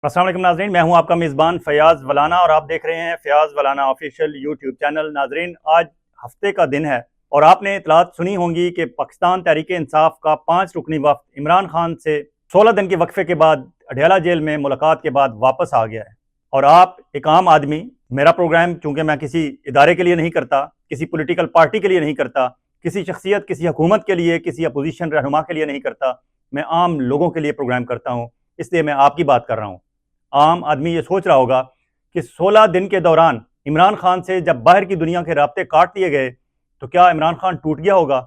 अस्सलाम वालेकुम नाजरीन, मैं हूं आपका मेज़बान फ़याज़ वलाना और आप देख रहे हैं फ़याज़ वलाना ऑफिशियल यूट्यूब चैनल। नाजरीन, आज हफ्ते का दिन है और आपने इतलात सुनी होंगी कि पाकिस्तान तहरीक इंसाफ का 5 रुकनी वफ़द इमरान खान से 16 दिन के वक्फे के बाद अडयाला जेल में मुलाकात के बाद वापस आ गया है। और आप एक आम आदमी, मेरा प्रोग्राम चूँकि मैं किसी इदारे के लिए नहीं करता, किसी पोलिटिकल पार्टी के लिए नहीं करता, किसी शख्सियत, किसी हुकूमत के लिए, किसी अपोजिशन रहनुमा के लिए नहीं करता, मैं आम लोगों के लिए प्रोग्राम करता हूँ, इसलिए मैं आपकी बात कर रहा हूँ। आम आदमी ये सोच रहा होगा कि 16 दिन के दौरान इमरान खान से जब बाहर की दुनिया के रास्ते काट दिए गए तो क्या इमरान खान टूट गया होगा?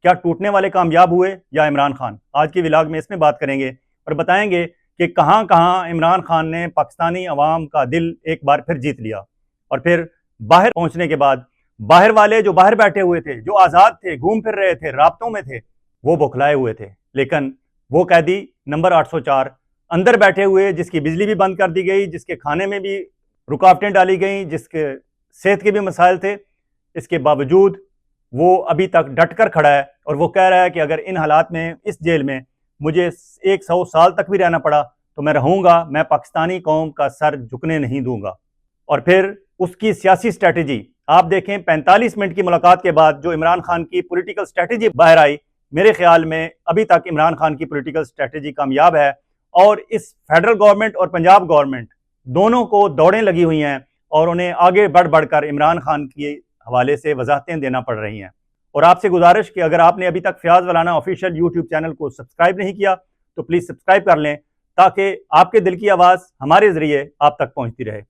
क्या टूटने वाले कामयाब हुए या इमरान खान? आज के व्लॉग में इसमें बात करेंगे और बताएंगे कि कहां कहां इमरान खान ने पाकिस्तानी अवाम का दिल एक बार फिर जीत लिया। और फिर बाहर पहुंचने के बाद बाहर वाले जो बाहर बैठे हुए थे, जो आज़ाद थे, घूम फिर रहे थे, राब्तों में थे, वो बौखलाए हुए थे। लेकिन वो कैदी नंबर 804 अंदर बैठे हुए, जिसकी बिजली भी बंद कर दी गई, जिसके खाने में भी रुकावटें डाली गई, जिसके सेहत के भी मसाइल थे, इसके बावजूद वो अभी तक डट कर खड़ा है और वो कह रहा है कि अगर इन हालात में, इस जेल में मुझे 100 साल तक भी रहना पड़ा तो मैं रहूंगा, मैं पाकिस्तानी कौम का सर झुकने नहीं दूंगा। और फिर उसकी सियासी स्ट्रैटेजी आप देखें। 45 मिनट की मुलाकात के बाद जो इमरान खान की पॉलिटिकल स्ट्रैटेजी बाहर आई, मेरे ख्याल में अभी तक इमरान खान की पॉलिटिकल स्ट्रैटेजी कामयाब है और इस फेडरल गवर्नमेंट और पंजाब गवर्नमेंट दोनों को दौड़ें लगी हुई हैं और उन्हें आगे बढ़ बढ़कर इमरान खान के हवाले से वजाहतें देना पड़ रही हैं। और आपसे गुजारिश कि अगर आपने अभी तक फ़याज़ वलाना ऑफिशियल यूट्यूब चैनल को सब्सक्राइब नहीं किया तो प्लीज़ सब्सक्राइब कर लें, ताकि आपके दिल की आवाज़ हमारे ज़रिए आप तक पहुँचती रहे।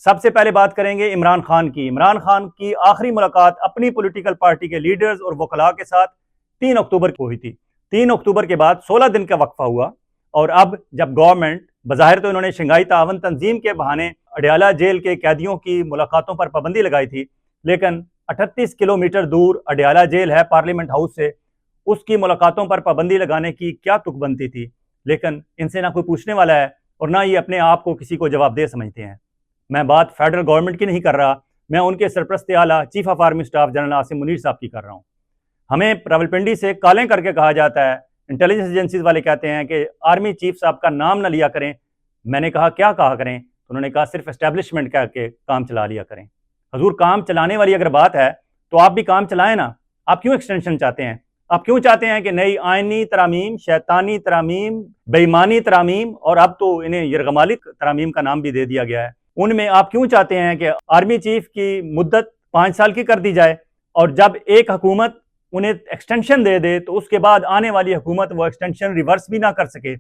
सबसे पहले बात करेंगे इमरान खान की। इमरान खान की आखिरी मुलाकात अपनी पॉलिटिकल पार्टी के लीडर्स और वकला के साथ 3 अक्टूबर को हुई थी। 3 अक्टूबर के बाद 16 दिन का वक्फा हुआ और अब जब गवर्नमेंट, बज़ाहिर तो इन्होंने शंघाई तावन तंजीम के बहाने अडयाला जेल के कैदियों की मुलाकातों पर पाबंदी लगाई थी, लेकिन 38 किलोमीटर दूर अडयाला जेल है पार्लियामेंट हाउस से, उसकी मुलाकातों पर पाबंदी लगाने की क्या तुक बनती थी? लेकिन इनसे ना कोई पूछने वाला है और ना ये अपने आप को किसी को जवाबदेह समझते हैं। मैं बात फेडरल गवर्नमेंट की नहीं कर रहा, मैं उनके सरपरस्त आला chief of army staff general Asim Munir साहब की कर रहा हूँ। हमें रावलपिंडी से कालें करके कहा जाता है, इंटेलिजेंस एजेंसीज वाले कहते हैं कि आर्मी चीफ साहब का नाम ना लिया करें। मैंने कहा क्या कहा करें? तो उन्होंने कहा सिर्फ एस्टेब्लिशमेंट कह के काम चला लिया करें। हजूर, काम चलाने वाली अगर बात है तो आप भी काम चलाएं ना। आप क्यों एक्सटेंशन चाहते हैं? आप क्यों चाहते हैं कि नई आइनी तरामीम, शैतानी तरामीम, बेईमानी तरामीम और अब तो इन्हें यरगमाली तरामीम का नाम भी दे दिया गया है, उनमें आप क्यों चाहते हैं कि आर्मी चीफ की मुद्दत 5 साल की कर दी जाए और जब एक हुकूमत उन्हें एक्सटेंशन दे दे तो उसके बाद आने वाली हुकूमत वो एक्सटेंशन रिवर्स भी ना कर सके?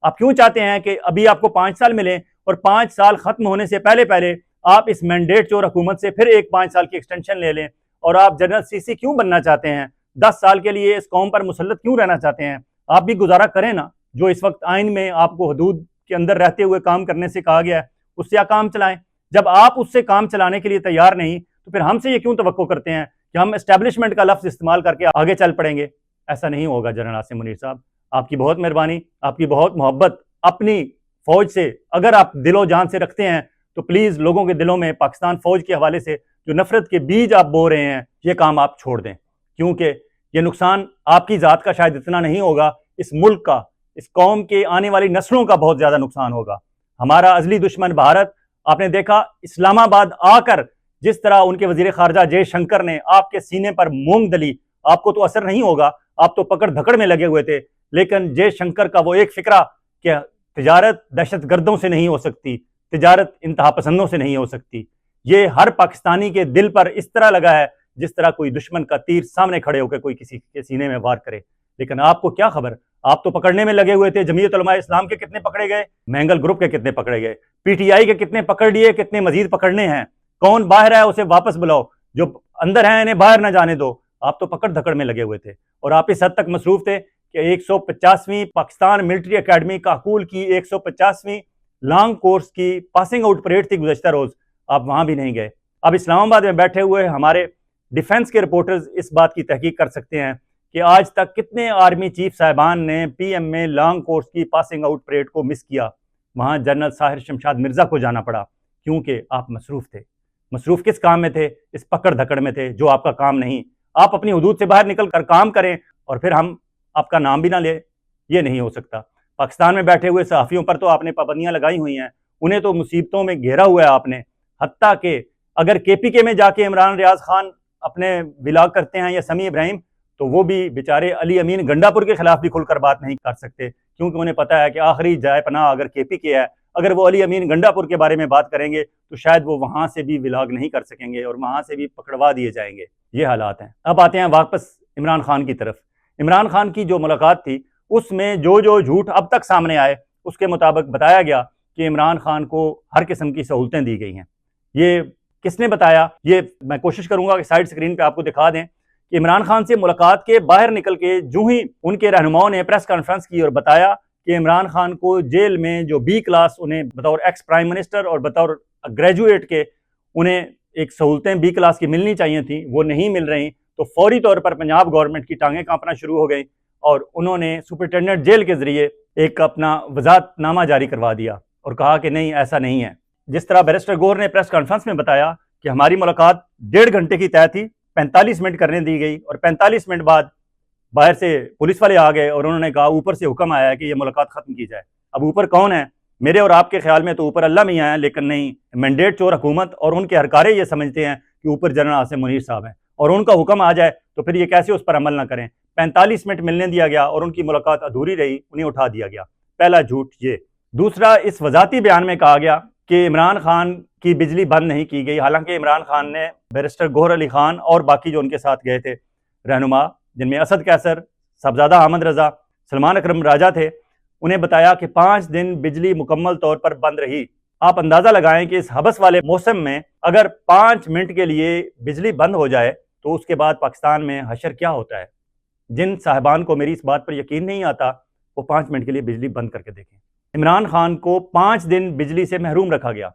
आप क्यों चाहते हैं कि अभी आपको 5 साल मिले और 5 साल खत्म होने से पहले पहले आप इस मैंडेट चोर हुकूमत से फिर एक 5 साल की एक्सटेंशन ले लें? और आप जनरल सीसी क्यों बनना चाहते हैं? 10 साल के लिए इस कौम पर मुसल्लत क्यों रहना चाहते हैं? आप भी गुजारा करें ना। जो इस वक्त आइन में आपको हदूद के अंदर रहते हुए काम करने से कहा गया है, उससे आप काम चलाएं। जब आप उससे काम चलाने के लिए तैयार नहीं तो फिर हमसे ये क्यों तवक्को करते हैं कि हम एस्टेब्लिशमेंट का लफ्ज इस्तेमाल करके आगे चल पड़ेंगे? ऐसा नहीं होगा जनरल आसिम मुनीर साहब। आपकी बहुत मेहरबानी, आपकी बहुत मोहब्बत अपनी फौज से अगर आप दिलो जान से रखते हैं तो प्लीज लोगों के दिलों में पाकिस्तान फौज के हवाले से जो नफरत के बीज आप बो रहे हैं, ये काम आप छोड़ दें, क्योंकि ये नुकसान आपकी जात का शायद इतना नहीं होगा, इस मुल्क का, इस कौम के आने वाली नस्लों का बहुत ज्यादा नुकसान होगा। हमारा अजली दुश्मन भारत, आपने देखा इस्लामाबाद आकर जिस तरह उनके वजीर खारजा जयशंकर ने आपके सीने पर मूंग दली, आपको तो असर नहीं होगा, आप तो पकड़ धकड़ में लगे हुए थे, लेकिन जयशंकर का वो एक फिक्रा कि तिजारत दहशत गर्दों से नहीं हो सकती, तिजारत इंतहा पसंदों से नहीं हो सकती, ये हर पाकिस्तानी के दिल पर इस तरह लगा है जिस तरह कोई दुश्मन का तीर सामने खड़े होकर कोई किसी के सीने में वार करे। लेकिन आपको क्या खबर, आप तो पकड़ने में लगे हुए थे। जमीयत उलमा इस्लाम के कितने पकड़े गए, मैंगल ग्रुप के कितने पकड़े गए, पीटीआई के कितने पकड़ लिए, कितने मजीद पकड़ने हैं? कौन बाहर है उसे वापस बुलाओ, जो अंदर है इन्हें बाहर ना जाने दो। आप तो पकड़ धकड़ में लगे हुए थे और आप इस हद तक मसरूफ थे कि 150वीं पाकिस्तान मिलिट्री अकेडमी काकूल की 150वीं लॉन्ग कोर्स की पासिंग आउट परेड थी गुज़श्ता रोज, आप वहां भी नहीं गए। अब इस्लामाबाद में बैठे हुए हमारे डिफेंस के रिपोर्टर्स इस बात की तहकीक कर सकते हैं कि आज तक कितने आर्मी चीफ साहिबान ने पीएम में लॉन्ग कोर्स की पासिंग आउट परेड को मिस किया। वहां जनरल साहिर शमशाद मिर्जा को जाना पड़ा क्योंकि आप मसरूफ थे। मसरूफ किस काम में थे? इस पकड़ धकड़ में थे जो आपका काम नहीं। आप अपनी हदूद से बाहर निकल कर काम करें और फिर हम आपका नाम भी ना ले, ये नहीं हो सकता। पाकिस्तान में बैठे हुए सहाफ़ियों पर तो आपने पाबंदियां लगाई हुई हैं उन्हें तो मुसीबतों में घेरा हुआ है आपने। हत्ता के अगर KPK में जाके इमरान रियाज खान अपने विलाग करते हैं या समी इब्राहिम, तो वो भी बेचारे अली अमीन गंडापुर के खिलाफ भी खुलकर बात नहीं कर सकते, क्योंकि उन्हें पता है कि आखिरी जाए पनाह अगर KPK है। अगर वो अली अमीन गंडापुर के बारे में बात करेंगे तो शायद वो वहां से भी विलाग नहीं कर सकेंगे और वहां से भी पकड़वा दिए जाएंगे। ये हालात हैं। अब आते हैं वापस इमरान खान की तरफ। इमरान खान की जो मुलाकात थी उसमें जो झूठ अब तक सामने आए उसके मुताबिक बताया गया कि इमरान खान को हर किस्म की सहूलतें दी गई हैं। ये किसने बताया, ये मैं कोशिश करूंगा कि साइड स्क्रीन पे आपको दिखा दें कि इमरान खान से मुलाकात के बाहर निकल के जो ही उनके रहनुमाओं ने प्रेस कॉन्फ्रेंस की और बताया कि इमरान खान को जेल में जो B क्लास उन्हें बतौर एक्स प्राइम मिनिस्टर और बतौर ग्रेजुएट के उन्हें एक सहूलतें B क्लास की मिलनी चाहिए थी, वो नहीं मिल रही, तो फौरी तौर पर पंजाब गवर्नमेंट की टांगें कांपना शुरू हो गई और उन्होंने सुपरिटेंडेंट जेल के जरिए एक अपना वजातनामा जारी करवा दिया और कहा कि नहीं, ऐसा नहीं है। जिस तरह बैरिस्टर गौर ने प्रेस कॉन्फ्रेंस में बताया कि हमारी मुलाकात 1.5 घंटे की तय थी, 45 मिनट करने दी गई और 45 मिनट बाद बाहर से पुलिस वाले आ गए और उन्होंने कहा ऊपर से हुक्म आया है कि यह मुलाकात खत्म की जाए। अब ऊपर कौन है? मेरे और आपके ख्याल में तो ऊपर अल्लाह मियां है, लेकिन नहीं, मैंडेट चोर हुकूमत और उनके हरकारे ये समझते हैं कि ऊपर जनरल आसिम मुनीर साहब हैं और उनका हुक्म आ जाए तो फिर ये कैसे उस पर अमल ना करें। 45 मिनट मिलने दिया गया और उनकी मुलाकात अधूरी रही, उन्हें उठा दिया गया। पहला झूठ ये। दूसरा, इस वजाती बयान में कहा गया कि इमरान खान की बिजली बंद नहीं की गई, हालांकि इमरान खान ने बैरिस्टर गौहर अली खान और बाकी जो उनके साथ गए थे रहनुमा, जिनमें असद कैसर, साहबजादा अहमद रजा, सलमान अकरम राजा थे, उन्हें बताया कि 5 दिन बिजली मुकम्मल तौर पर बंद रही। आप अंदाजा लगाएं कि इस हबस वाले मौसम में अगर 5 मिनट के लिए बिजली बंद हो जाए तो उसके बाद पाकिस्तान में हशर क्या होता है। जिन साहिबान को मेरी इस बात पर यकीन नहीं आता वो 5 मिनट के लिए बिजली बंद करके देखें। इमरान खान को 5 दिन बिजली से महरूम रखा गया,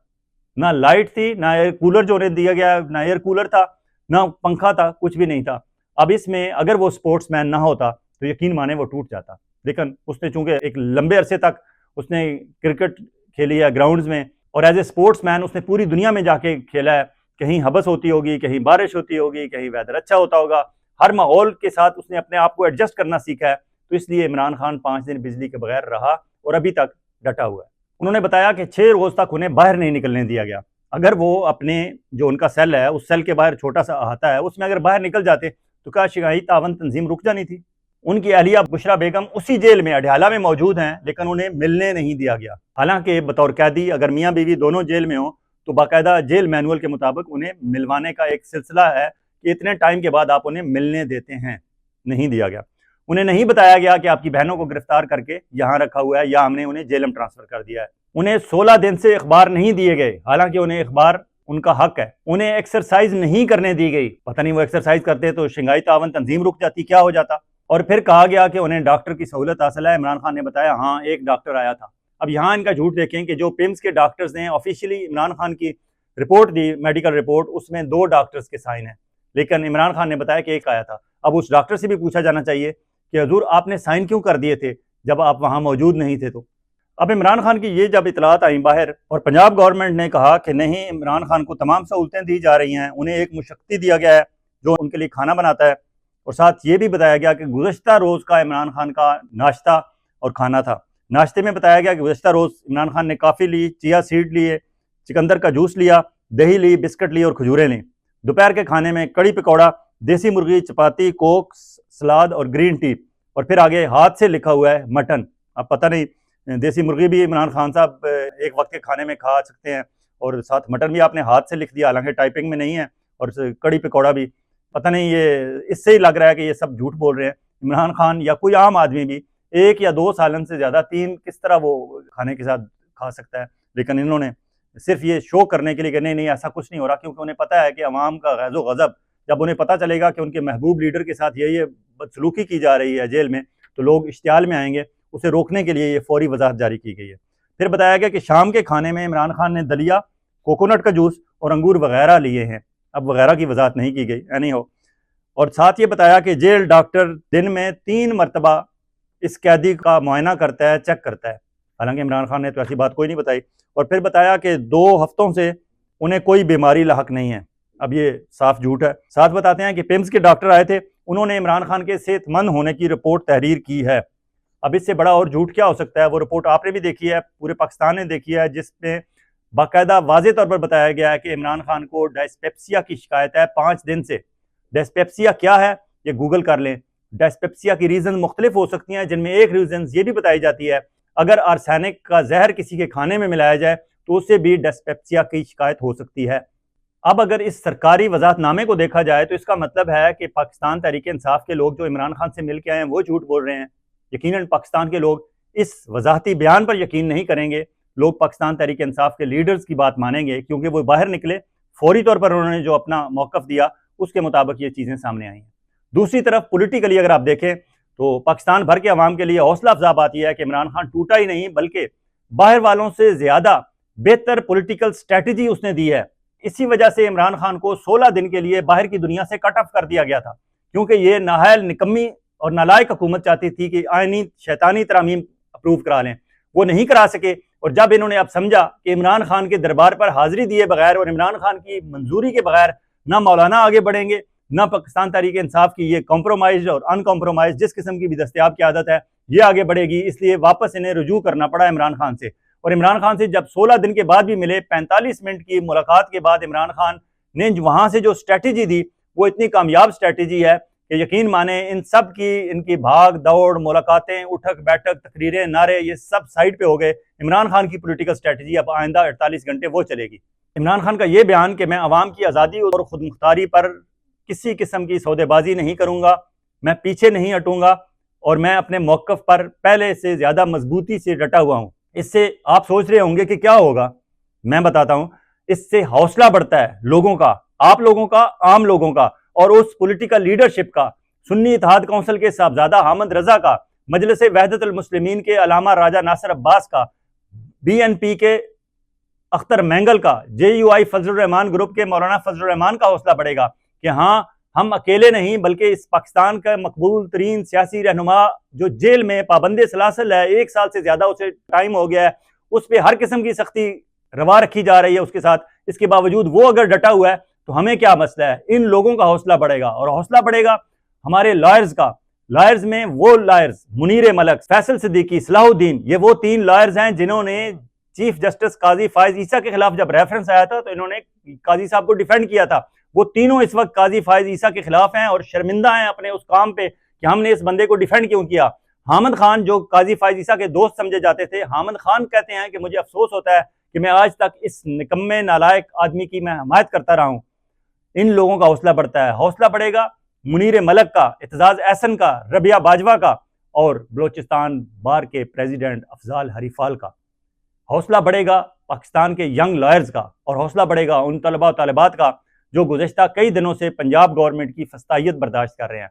ना लाइट थी, ना एयर कूलर जो उन्हें दिया गया, ना एयर कूलर था, ना पंखा था, कुछ भी नहीं था। अब इसमें अगर वो स्पोर्ट्समैन ना होता तो यकीन माने वो टूट जाता, लेकिन उसने चूंकि एक लंबे अरसे तक उसने क्रिकेट खेली है ग्राउंड्स में और एज ए स्पोर्ट्समैन उसने पूरी दुनिया में जाके खेला है। कहीं हबस होती होगी, कहीं बारिश होती होगी, कहीं वेदर अच्छा होता होगा, हर माहौल के साथ उसने अपने आप को एडजस्ट करना सीखा है। तो इसलिए इमरान खान 5 दिन बिजली के बगैर रहा और अभी तक डटा हुआ है। उन्होंने बताया कि 6 रोज तक उन्हें बाहर नहीं निकलने दिया गया। अगर वो अपने जो उनका सेल है उस सेल के बाहर छोटा सा अहाता है उसमें अगर बाहर निकल जाते तो क्या शंघाई तावन तंजीम रुक जानी थी। उनकी अहलिया बुशरा बेगम उसी जेल में अडयाला में मौजूद हैं, लेकिन उन्हें मिलने नहीं दिया गया। हालांकि बतौर कैदी अगर मियाँ बीवी दोनों जेल में हो तो बाकायदा जेल मैनुअल के मुताबिक उन्हें मिलवाने का एक सिलसिला है कि इतने टाइम के बाद आप उन्हें मिलने देते हैं, नहीं दिया गया। उन्हें नहीं बताया गया कि आपकी बहनों को गिरफ्तार करके यहाँ रखा हुआ है या हमने उन्हें जेल में ट्रांसफर कर दिया है। उन्हें 16 दिन से अखबार नहीं दिए गए, हालांकि उन्हें अखबार उनका हक है। उन्हें एक्सरसाइज नहीं करने दी गई, पता नहीं वो एक्सरसाइज करते तो शंघाई तावन तंजीम रुक जाती, क्या हो जाता। और फिर कहा गया कि उन्हें डॉक्टर की सहूलत हासिल है। इमरान खान ने बताया हाँ, एक डॉक्टर आया था। अब यहाँ इनका झूठ देखें कि जो पिम्स के डॉक्टर्स ने ऑफिशियली इमरान खान की रिपोर्ट दी, मेडिकल रिपोर्ट, उसमें 2 डॉक्टर्स के साइन है, लेकिन इमरान खान ने बताया कि एक आया था। अब उस डॉक्टर से भी पूछा जाना चाहिए कि हजूर आपने साइन क्यों कर दिए थे जब आप वहाँ मौजूद नहीं थे। तो अब इमरान खान की ये जब इतलात आई बाहर और पंजाब गवर्नमेंट ने कहा कि नहीं, इमरान खान को तमाम सहूलतें दी जा रही हैं, उन्हें एक मुशक्ति दिया गया है जो उनके लिए खाना बनाता है, और साथ ये भी बताया गया कि गुज़श्ता रोज़ का इमरान खान का नाश्ता और खाना था। नाश्ते में बताया गया कि गुज़श्ता रोज़ इमरान खान ने काफ़ी ली, चिया सीड लिए, चिकंदर का जूस लिया, दही ली, बिस्किट ली और खजूरें ली। दोपहर के खाने में कड़ी पकौड़ा, देसी मुर्गी, चपाती, कोक, सलाद और ग्रीन टी, और फिर आगे हाथ से लिखा हुआ है मटन। अब पता नहीं, देसी मुर्गी भी इमरान खान साहब एक वक्त के खाने में खा सकते हैं और साथ मटन भी आपने हाथ से लिख दिया, हालांकि टाइपिंग में नहीं है, और कड़ी पकौड़ा भी। पता नहीं, ये इससे ही लग रहा है कि ये सब झूठ बोल रहे हैं। इमरान खान या कोई आम आदमी भी 1 या 2 सालन से ज़्यादा 3 किस तरह वो खाने के साथ खा सकता है, लेकिन इन्होंने सिर्फ ये शो करने के लिए कि नहीं नहीं ऐसा कुछ नहीं हो रहा, क्योंकि उन्हें पता है कि अवाम का गैज़ो गज़ब जब उन्हें पता चलेगा कि उनके महबूब लीडर के साथ ये बदसलूकी की जा रही है जेल में, तो लोग इश्तियाल में आएंगे। उसे रोकने के लिए ये फौरी वजाहत जारी की गई है। फिर बताया गया कि शाम के खाने में इमरान खान ने दलिया, कोकोनट का जूस और अंगूर वगैरह लिए हैं। अब वगैरह की वजाहत नहीं की गई, एनी हो। और साथ ये बताया कि जेल डॉक्टर दिन में 3 मरतबा इस कैदी का मुआयना करता है, चेक करता है। हालांकि इमरान खान ने तो ऐसी बात कोई नहीं बताई। और फिर बताया कि 2 हफ्तों से उन्हें कोई बीमारी लाहक नहीं है। अब ये साफ झूठ है। साथ बताते हैं कि पिम्स के डॉक्टर आए थे, उन्होंने इमरान खान के सेहतमंद होने की रिपोर्ट तहरीर की है। अब इससे बड़ा और झूठ क्या हो सकता है। वो रिपोर्ट आपने भी देखी है, पूरे पाकिस्तान ने देखी है, जिसमें बाकायदा वाज़े तौर पर बताया गया है कि इमरान खान को डायस्पेप्सिया की शिकायत है 5 दिन से। डायस्पेप्सिया क्या है ये गूगल कर लें। डायस्पेप्सिया की रीज़न मुख्तलिफ हो सकती हैं, जिनमें एक रीज़न ये भी बताई जाती है अगर आर्सेनिक का जहर किसी के खाने में मिलाया जाए तो उससे भी डायस्पेप्सिया की शिकायत हो सकती है। अब अगर इस सरकारी वजाहतनामे को देखा जाए तो इसका मतलब है कि पाकिस्तान तहरीक इंसाफ के लोग जो इमरान खान से मिल के आए हैं वो झूठ बोल रहे हैं। यकीनन पाकिस्तान के लोग इस वजाहती बयान पर यकीन नहीं करेंगे। लोग पाकिस्तान तहरीक इंसाफ के लीडर्स की बात मानेंगे, क्योंकि वो बाहर निकले, फौरी तौर पर उन्होंने जो अपना मौकफ दिया उसके मुताबिक ये चीज़ें सामने आई हैं। दूसरी तरफ पॉलिटिकली अगर आप देखें तो पाकिस्तान भर के अवाम के लिए हौसला अफजा बात यह है कि इमरान खान टूटा ही नहीं, बल्कि बाहर वालों से ज़्यादा बेहतर पॉलिटिकल स्ट्रेटजी उसने दी है। इसी वजह से इमरान खान को 16 दिन के लिए बाहर की दुनिया से कट ऑफ कर दिया गया था, क्योंकि ये नाहल निकम्मी और नालायक हुकूमत चाहती थी कि आईनी शैतानी तरामीम अप्रूव करा लें। वो नहीं करा सके, और जब इन्होंने अब समझा कि इमरान खान के दरबार पर हाजिरी दिए बगैर और इमरान खान की मंजूरी के बगैर ना मौलाना आगे बढ़ेंगे, ना पाकिस्तान तहरीक इंसाफ की ये कॉम्प्रोमाइज और अनकॉम्प्रोमाइज जिस किस्म की भी दस्तयाब की आदत है ये आगे बढ़ेगी, इसलिए वापस इन्हें रुजू करना पड़ा इमरान खान से। और इमरान खान से जब 16 दिन के बाद भी मिले, 45 मिनट की मुलाकात के बाद इमरान खान ने वहां से जो स्ट्रेटजी दी वो इतनी कामयाब स्ट्रेटजी है कि यकीन माने इन सब की इनकी भाग दौड़, मुलाकातें, उठक बैठक, तकरीरें, नारे, ये सब साइड पे हो गए। इमरान खान की पॉलिटिकल स्ट्रेटजी अब आइंदा 48 घंटे वो चलेगी। इमरान खान का ये बयान कि मैं अवाम की आज़ादी और खुद मुख्तारी पर किसी किस्म की सौदेबाजी नहीं करूंगा, मैं पीछे नहीं हटूंगा और मैं अपने मौकफ पर पहले से ज्यादा मजबूती से डटा हुआ हूं। इससे आप सोच रहे होंगे कि क्या होगा, मैं बताता हूं। इससे हौसला बढ़ता है लोगों का, आप लोगों का, आम लोगों का, और उस पॉलिटिकल लीडरशिप का, सुन्नी इत्तेहाद काउंसिल के साहबजादा हामिद रजा का, मजलिस वहदतुल मुस्लिमीन के अलामा राजा नासिर अब्बास का, BNP के अख्तर मैंगल का, JUI फजलुर रहमान ग्रुप के मौलाना फजलुर रहमान का हौसला बढ़ेगा कि हाँ, हम अकेले नहीं बल्कि इस पाकिस्तान का मकबूल तरीन सियासी रहनुमा जो जेल में पाबंदे सलासल है, 1 साल से ज्यादा उसे टाइम हो गया है, उस पर हर किस्म की सख्ती रवा रखी जा रही है उसके साथ, इसके बावजूद वो अगर डटा हुआ है तो हमें क्या मसला है। इन लोगों का हौसला बढ़ेगा, और हौसला बढ़ेगा हमारे लॉयर्स का। लॉयर्स में वो लॉयर्स मुनीर मलक, फैसल सिद्दीकी, सलाहुद्दीन, ये वो 3 लॉयर्स हैं जिन्होंने चीफ जस्टिस काजी फायज ईसा के खिलाफ जब रेफरेंस आया था तो इन्होंने काजी साहब को डिफेंड किया था। वो तीनों इस वक्त काजी फायज ईसा के खिलाफ हैं और शर्मिंदा हैं अपने उस काम पे कि हमने इस बंदे को डिफेंड क्यों किया। हामिद खान जो काजी फायज ईसा के दोस्त समझे जाते थे, हामिद खान कहते हैं कि मुझे अफसोस होता है कि मैं आज तक इस निकम्मे नालायक आदमी की मैं हमायत करता रहा हूं। इन लोगों का हौसला बढ़ता है। हौसला बढ़ेगा मुनीर मलक का, एतजाज एहसन का, रबिया बाजवा का, और बलोचिस्तान बार के प्रेसिडेंट अफजाल हरीफाल का। हौसला बढ़ेगा पाकिस्तान के यंग लॉयर्स का, और हौसला बढ़ेगा उन तलबा तालिबात का जो गुज़श्ता कई दिनों से पंजाब गवर्नमेंट की फस्तायत बर्दाश्त कर रहे हैं।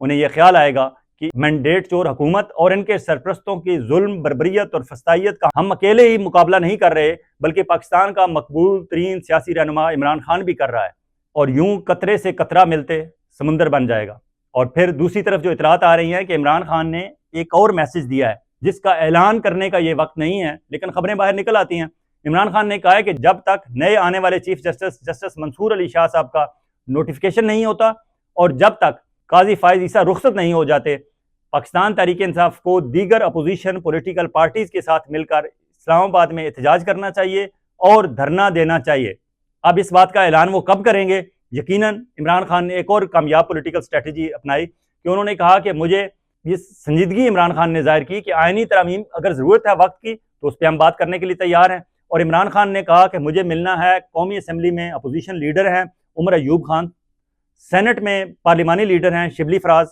उन्हें यह ख्याल आएगा कि मैंडेट चोर हुकूमत और इनके सरप्रस्तों की जुल्म, बर्बरियत और फस्तायत का हम अकेले ही मुकाबला नहीं कर रहे, बल्कि पाकिस्तान का मकबूल तरीन सियासी रहनुमा इमरान खान भी कर रहा है। और यूं कतरे से कतरा मिलते समुंदर बन जाएगा। और फिर दूसरी तरफ जो इतलात आ रही हैं कि इमरान खान ने एक और मैसेज दिया है जिसका ऐलान करने का ये वक्त नहीं है, लेकिन खबरें बाहर निकल आती हैं। इमरान खान ने कहा है कि जब तक नए आने वाले चीफ जस्टिस मंसूर अली शाह साहब का नोटिफिकेशन नहीं होता और जब तक काजी फायज ईसा रुखसत नहीं हो जाते, पाकिस्तान तहरीक इंसाफ को दीगर अपोजिशन पॉलिटिकल पार्टीज के साथ मिलकर इस्लामाबाद में एहतजाज करना चाहिए और धरना देना चाहिए। अब इस बात का ऐलान वो कब करेंगे? यकीनन इमरान खान ने एक और कामयाब पॉलिटिकल स्ट्रेटजी अपनाई कि उन्होंने कहा कि मुझे ये संजीदगी इमरान खान ने जाहिर की कि आईनी तरमीम अगर ज़रूरत है वक्त की तो उस पर हम बात करने के लिए तैयार हैं। और इमरान खान ने कहा कि मुझे मिलना है, कौमी असम्बली में अपोजिशन लीडर हैं उमर अयूब खान, सेनेट में पार्लिमानी लीडर हैं शिबली फराज,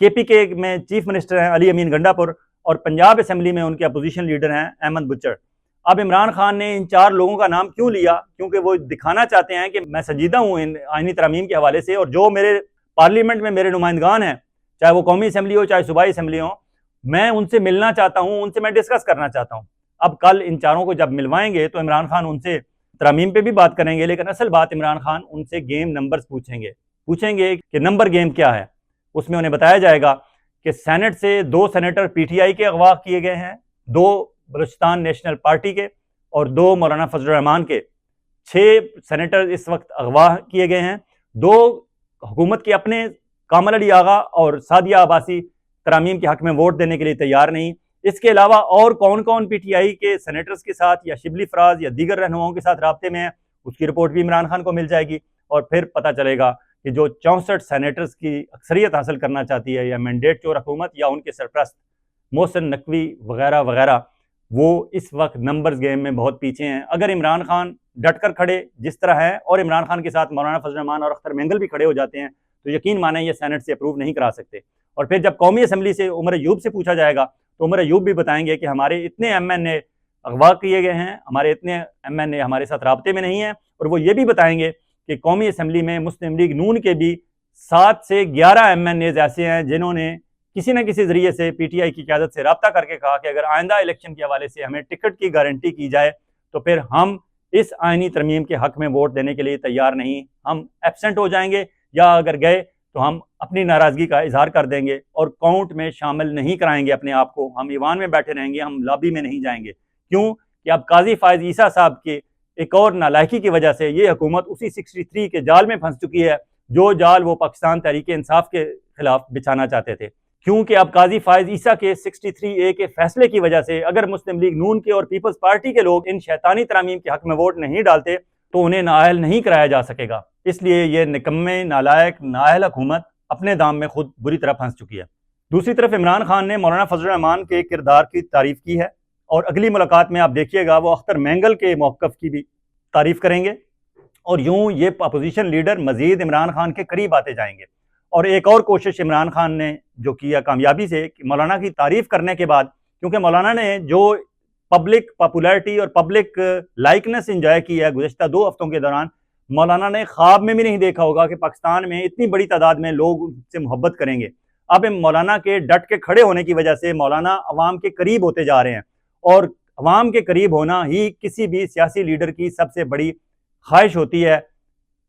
KPK में चीफ मिनिस्टर हैं अली अमीन गंडापुर, और पंजाब असम्बली में उनके अपोजिशन लीडर हैं अहमद बुच्चर। अब इमरान खान ने इन 4 लोगों का नाम क्यों लिया? क्योंकि वो दिखाना चाहते हैं कि मैं संजीदा हूँ इन आईनी तरमीम के हवाले से, और जो मेरे पार्लियामेंट में मेरे नुमाइंदगान हैं, चाहे वो कौमी असम्बली हो चाहे सूबाई असम्बली हो, मैं उनसे मिलना चाहता हूँ, उनसे मैं डिस्कस करना चाहता हूँ। अब कल इन 4 को जब मिलवाएंगे तो इमरान खान उनसे तरमीम पे भी बात करेंगे, लेकिन असल बात इमरान खान उनसे गेम नंबर्स पूछेंगे कि नंबर गेम क्या है। उसमें उन्हें बताया जाएगा कि सेनेट से 2 सेनेटर PTI के अगवा किए गए हैं, 2 बलूचिस्तान नेशनल पार्टी के और 2 मौलाना फजलुर रहमान के। 6 सेनेटर इस वक्त अगवा किए गए हैं। 2 हुकूमत के अपने कामल अली आगा और सादिया अब्बासी तरामीम के हक में वोट देने के लिए तैयार नहीं। इसके अलावा और कौन कौन पीटीआई के सेनेटर्स के साथ या शिबली फराज या दीगर रहनुमाओं के साथ राब्ते में है, उसकी रिपोर्ट भी इमरान खान को मिल जाएगी। और फिर पता चलेगा कि जो 64 सेनेटर्स की अक्सरियत हासिल करना चाहती है या मैंडेट चोर हुकूमत या उनके सरप्रस्त मोहसिन नकवी वगैरह वगैरह, वो इस वक्त नंबर्स गेम में बहुत पीछे हैं। अगर इमरान खान डट कर खड़े जिस तरह है और इमरान खान के साथ मौलाना फजल रहमान और अख्तर मेंगल भी खड़े हो जाते हैं तो यकीन माने ये सेनेट से अप्रूव नहीं करा सकते। और फिर जब कौमी असम्बली से उमर अयूब से पूछा जाएगा तो उमर अयूब भी बताएंगे कि हमारे इतने MNA अगवा किए गए हैं, हमारे इतने MNA हमारे साथ राब्ते में नहीं है। और वो ये भी बताएंगे कि कौमी असम्बली में मुस्लिम लीग नून के भी 7 से 11 MNAs ऐसे हैं जिन्होंने किसी न किसी जरिए से PTI की क़यादत से रब्ता करके कहा कि अगर आइंदा इलेक्शन के हवाले से हमें टिकट की गारंटी की जाए तो फिर हम इस आइनी तरमीम के हक में वोट देने के लिए तैयार नहीं, हम एब्सेंट हो जाएंगे या अगर गए तो हम अपनी नाराज़गी का इजहार कर देंगे और काउंट में शामिल नहीं कराएंगे अपने आप को, हम ईवान में बैठे रहेंगे, हम लॉबी में नहीं जाएंगे। क्यों कि अब काजी फायज ईसा साहब के एक और नालायकी की वजह से ये हुकूमत उसी 63 के जाल में फंस चुकी है जो जाल वो पाकिस्तान तहरीक इंसाफ के खिलाफ बिछाना चाहते थे। क्योंकि अब काजी फायज ईसा के 63A के फैसले की वजह से अगर मुस्लिम लीग नून के और पीपल्स पार्टी के लोग इन शैतानी तरामीम के हक में वोट नहीं डालते तो उन्हें नाअहल नहीं कराया जा सकेगा। इसलिए ये निकम्मे नालायक नाअहल हुकूमत अपने दाम में खुद बुरी तरह फंस चुकी है। दूसरी तरफ इमरान खान ने मौलाना फजल रहमान के किरदार की तारीफ की है और अगली मुलाकात में आप देखिएगा वो अख्तर मेंगल के मौक़िफ़ की भी तारीफ करेंगे और यूं ये अपोजिशन लीडर मजीद इमरान खान के करीब आते जाएंगे। और एक और कोशिश इमरान खान ने जो किया कामयाबी से कि मौलाना की तारीफ करने के बाद, क्योंकि मौलाना ने जो पब्लिक पॉपुलैरिटी और पब्लिक लाइकनेस इंजॉय की है गुज़िश्ता 2 हफ्तों के दौरान, मौलाना ने ख्वाब में भी नहीं देखा होगा कि पाकिस्तान में इतनी बड़ी तादाद में लोग उससे मोहब्बत करेंगे। अब मौलाना के डट के खड़े होने की वजह से मौलाना अवाम के करीब होते जा रहे हैं और अवाम के करीब होना ही किसी भी सियासी लीडर की सबसे बड़ी ख्वाहिश होती है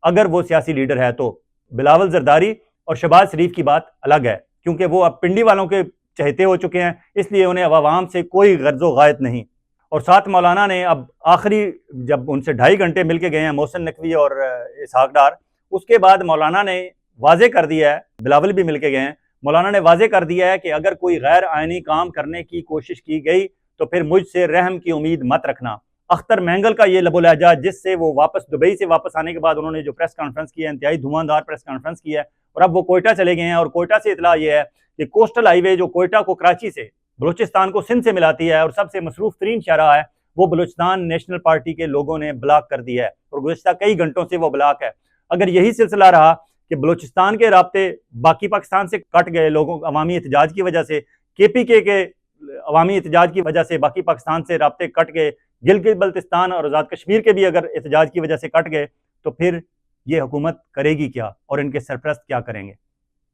अगर वो सियासी लीडर है तो। बिलावल जरदारी और शहबाज शरीफ की बात अलग है क्योंकि वो अब पिंडी वालों के चहेते हो चुके हैं, इसलिए उन्हें अवाम से कोई गर्जो गायत नहीं। और साथ मौलाना ने अब आखिरी जब उनसे 2.5 घंटे मिल के गए हैं मोहसिन नकवी और इसहाक डार, उसके बाद मौलाना ने वाजे कर दिया है, बिलावल भी मिल के गए हैं, मौलाना ने वाजे कर दिया है कि अगर कोई गैर आइनी काम करने की कोशिश की गई तो फिर मुझसे रहम की उम्मीद मत रखना। अख्तर मेंगल का ये लबो लहजा जिससे वो वापस दुबई से वापस आने के बाद उन्होंने जो प्रेस कॉन्फ्रेंस की है, इंतहाई धुआंधार प्रेस कॉन्फ्रेंस की है और अब वो कोयटा चले गए हैं और कोयटा से इतला ये है कि कोस्टल हाईवे जो कोयटा को कराची से बलूचिस्तान को सिंध से मिलाती है और सबसे मसरूफ तरीन शहरा है, वो बलूचिस्तान नेशनल पार्टी के लोगों ने ब्लॉक कर दिया है और गुज़िश्ता कई घंटों से वो ब्लॉक है। अगर यही सिलसिला रहा कि बलूचिस्तान के राब्ते बाकी पाकिस्तान से कट गए, लोगों अवामी एहतजाज की वजह से, KPK के अवामी एहतजाज की वजह से बाकी पाकिस्तान से राब्ते कट गए, गिलगित बल्तिस्तान और आज़ाद कश्मीर के भी अगर एहतजाज की वजह से कट गए तो फिर ये हुकूमत करेगी क्या और इनके सरप्रस्त क्या करेंगे।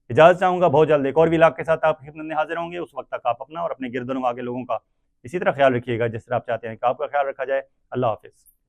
इजाज़त चाहूँगा, बहुत जल्द एक और व्लॉग के साथ आपकी खिदमत में हाजिर होंगे। उस वक्त तक आप अपना और अपने गिरदों आगे लोगों का इसी तरह ख्याल रखिएगा जिस तरह आप चाहते हैं कि आपका ख्याल रखा जाए। अल्लाह हाफिज़।